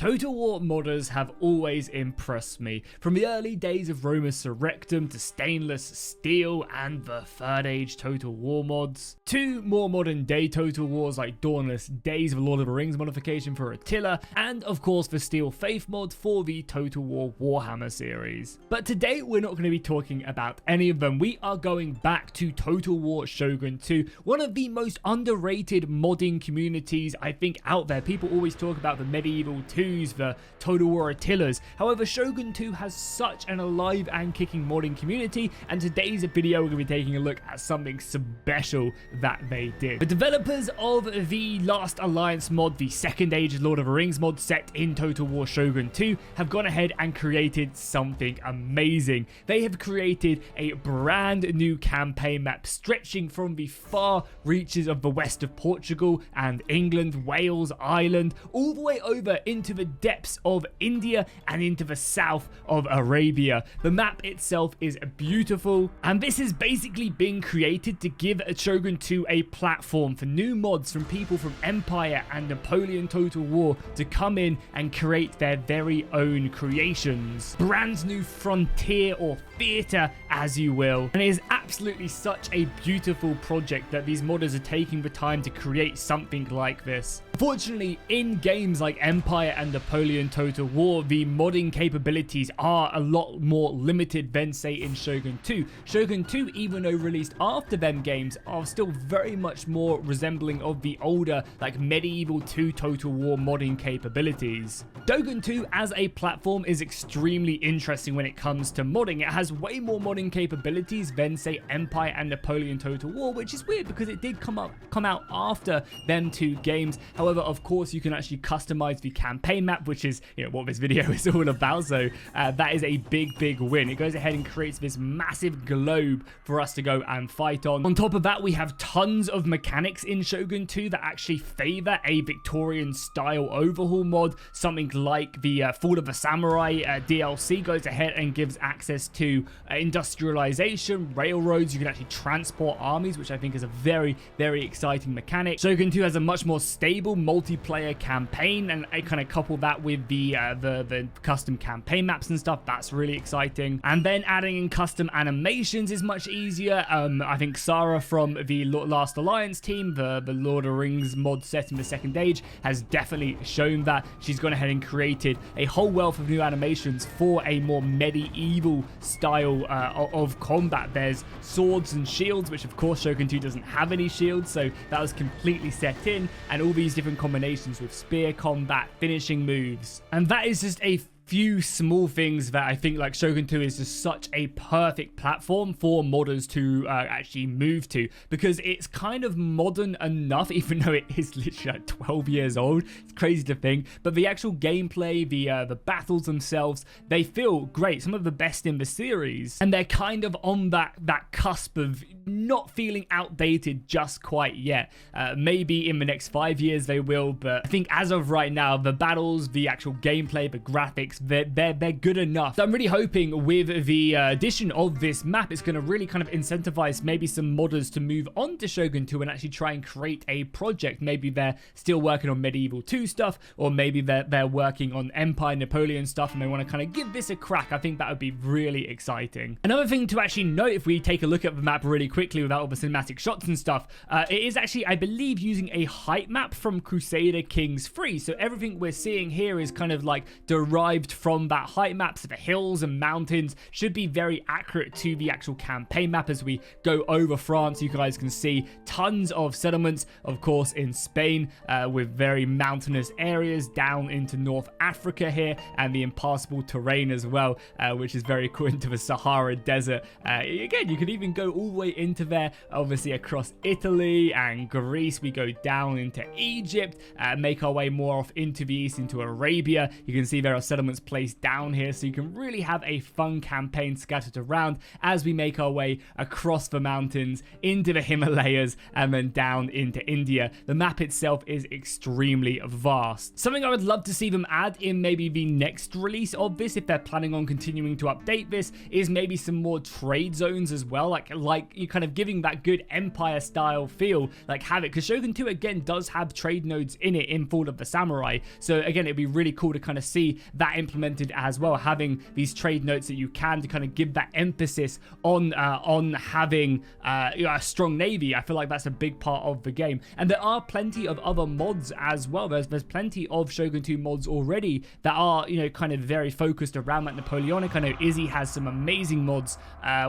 Total War modders have always impressed me, from the early days of Roma Surrectum to Stainless Steel and the Third Age Total War mods, to more modern day Total Wars like Dawnless Days of Lord of the Rings modification for Attila, and of course the Steel Faith mod for the Total War Warhammer series. But today we're not going to be talking about any of them. We are going back to Total War Shogun 2, one of the most underrated modding communities I think out there. People always talk about the Medieval 2s, the Total War Attilas. However, Shogun 2 has such an alive and kicking modding community, and today's video we're going to be taking a look at something special that they did. The developers of the Last Alliance mod, the Second Age Lord of the Rings mod set in Total War Shogun 2, have gone ahead and created something amazing. They have created a brand new campaign map stretching from the far reaches of the west of Portugal and England, Wales, Ireland, all the way over into the depths of India and into the south of Arabia. The map itself is beautiful, and this has basically been created to give Shogun 2 a platform for new mods from people from Empire and Napoleon Total War to come in and create their very own creations. Brand new frontier or theatre, as you will, and it is absolutely such a beautiful project that these modders are taking the time to create something like this. Fortunately, in games like Empire and Napoleon Total War, the modding capabilities are a lot more limited than, say, in Shogun 2. Shogun 2, even though released after them games, are still very much more resembling of the older, like, Medieval 2 Total War modding capabilities. Shogun 2 as a platform is extremely interesting when it comes to modding. It has way more modding capabilities than, say, Empire and Napoleon Total War, which is weird because it did come out after them two games. However, of course, you can actually customize the campaign map, which is, you know, what this video is all about. So that is a big win. It goes ahead and creates this massive globe for us to go and fight on. On top of that, we have tons of mechanics in Shogun 2 that actually favor a Victorian style overhaul mod. Something like the Fall of the Samurai DLC goes ahead and gives access to industrialization, railroads. You can actually transport armies, which I think is a very exciting mechanic. Shogun 2 has a much more stable multiplayer campaign, and I kind of couple that with the custom campaign maps and stuff. That's really exciting. And then adding in custom animations is much easier. I think Sarah from the Last Alliance team, the Lord of the Rings mod set in the Second Age, has definitely shown that. She's gone ahead and created a whole wealth of new animations for a more medieval style of combat. There's swords and shields, which of course Shogun 2 doesn't have any shields, so that was completely set in, and all these different combinations with spear combat, finishing moves. And that is just a few small things that I think, like, Shogun 2 is just such a perfect platform for modders to actually move to, because it's kind of modern enough, even though it is literally like 12 years old. It's crazy to think, but the actual gameplay, the battles themselves, they feel great, some of the best in the series, and they're kind of on that cusp of not feeling outdated just quite yet. Maybe in the next 5 years they will, but I think as of right now, the battles, the actual gameplay, the graphics, they're good enough. So I'm really hoping with the addition of this map, it's going to really kind of incentivize maybe some modders to move on to Shogun 2 and actually try and create a project. Maybe they're still working on Medieval 2 stuff, or maybe they're working on Empire, Napoleon stuff, and they want to kind of give this a crack. I think that would be really exciting. Another thing to actually note, if we take a look at the map really quickly without all the cinematic shots and stuff, it is actually, I believe, using a height map from Crusader Kings 3. So everything we're seeing here is kind of like derived from that height map. So the hills and mountains should be very accurate to the actual campaign map. As we go over France, you guys can see tons of settlements, of course, in Spain, with very mountainous areas down into North Africa here, and the impassable terrain as well, which is very cool, into the Sahara Desert. Again, you could even go all the way into there, obviously across Italy and Greece. We go down into Egypt, make our way more off into the east, into Arabia. You can see there are settlements mods placed down here, so you can really have a fun campaign scattered around as we make our way across the mountains into the Himalayas and then down into India. The map itself is extremely vast. Something I would love to see them add in maybe the next release of this, if they're planning on continuing to update this, is maybe some more trade zones as well, like you're kind of giving that good Empire style feel, like have it, because Shogun 2 again does have trade nodes in it in Fall of the Samurai. So again, it'd be really cool to kind of see that implemented as well, having these trade notes that you can to kind of give that emphasis on having a strong navy. I feel like that's a big part of the game, and there are plenty of other mods as well. There's plenty of Shogun 2 mods already that are, you know, kind of very focused around that Napoleonic. I know Izzy has some amazing mods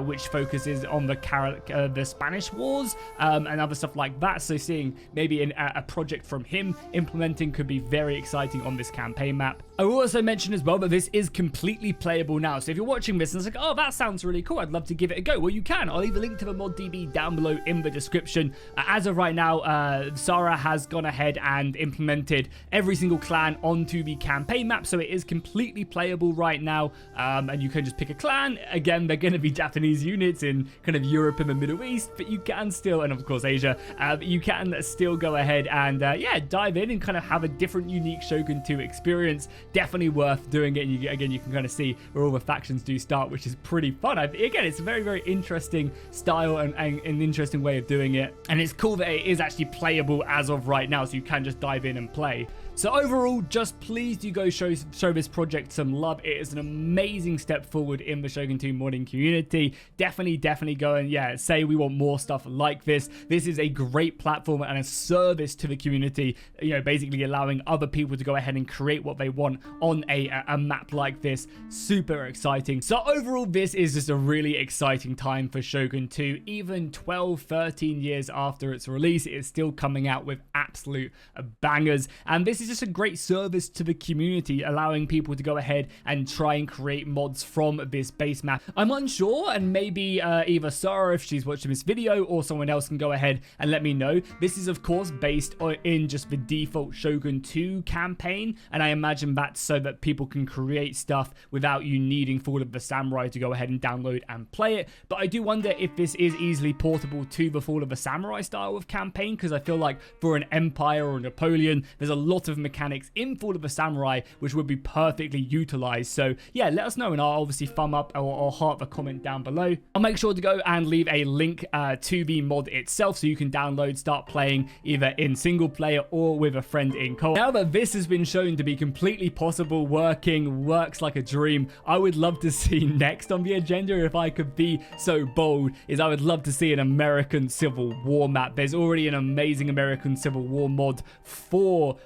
which focuses on the Spanish Wars and other stuff like that. So seeing maybe a project from him implementing could be very exciting on this campaign map. I will also mention as well that this is completely playable now. So if you're watching this and it's like, oh, that sounds really cool, I'd love to give it a go. Well, you can. I'll leave a link to the mod DB down below in the description. As of right now, Sarah has gone ahead and implemented every single clan onto the campaign map, so it is completely playable right now, and you can just pick a clan. Again, they're going to be Japanese units in kind of Europe and the Middle East, but you can still, and of course Asia, you can still go ahead and yeah, dive in and kind of have a different, unique Shogun 2 experience. Definitely worth doing it. And again, you can kind of see where all the factions do start, which is pretty fun. Again, it's a very, very interesting style and an interesting way of doing it, and it's cool that it is actually playable as of right now, so you can just dive in and play. So overall, just please do go show this project some love. It is an amazing step forward in the Shogun 2 modding community. Definitely go and, yeah, say we want more stuff like this. This is a great platform and a service to the community, you know, basically allowing other people to go ahead and create what they want on a map like this. Super exciting. So overall, this is just a really exciting time for Shogun 2. Even 12, 13 years after its release, it is still coming out with absolute bangers, and this is just a great service to the community, allowing people to go ahead and try and create mods from this base map. I'm unsure, and maybe either Sarah, if she's watching this video, or someone else can go ahead and let me know. This is of course based in just the default Shogun 2 campaign, and I imagine that's so that people can create stuff without you needing Fall of the Samurai to go ahead and download and play it. But I do wonder if this is easily portable to the Fall of the Samurai style of campaign, because I feel like for an Empire or Napoleon, there's a lot of mechanics in Fall of the Samurai which would be perfectly utilized. So yeah, let us know, and I'll obviously thumb up or heart the comment down below. I'll make sure to go and leave a link to the mod itself, so you can download, start playing either in single player or with a friend in co-op. Now that this has been shown to be completely possible, works like a dream, I would love to see next on the agenda, if I could be so bold, is I would love to see an American Civil War map. There's already an amazing American Civil War mod for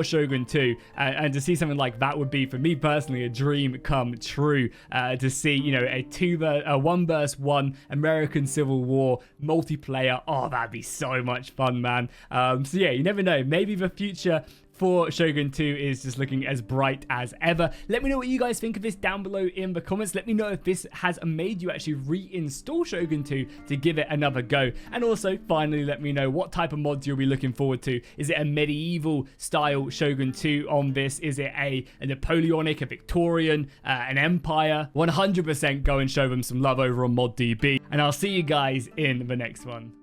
Shogun 2, and to see something like that would be, for me personally, a dream come true. To see, you know, a 1 vs 1 American Civil War multiplayer. Oh, that'd be so much fun, man. So yeah, you never know, maybe the future for Shogun 2 is just looking as bright as ever. Let me know what you guys think of this down below in the comments. Let me know if this has made you actually reinstall Shogun 2 to give it another go. And also, finally, let me know what type of mods you'll be looking forward to. Is it a medieval style Shogun 2 on this? Is it a Napoleonic, a Victorian, an Empire? 100% go and show them some love over on ModDB. And I'll see you guys in the next one.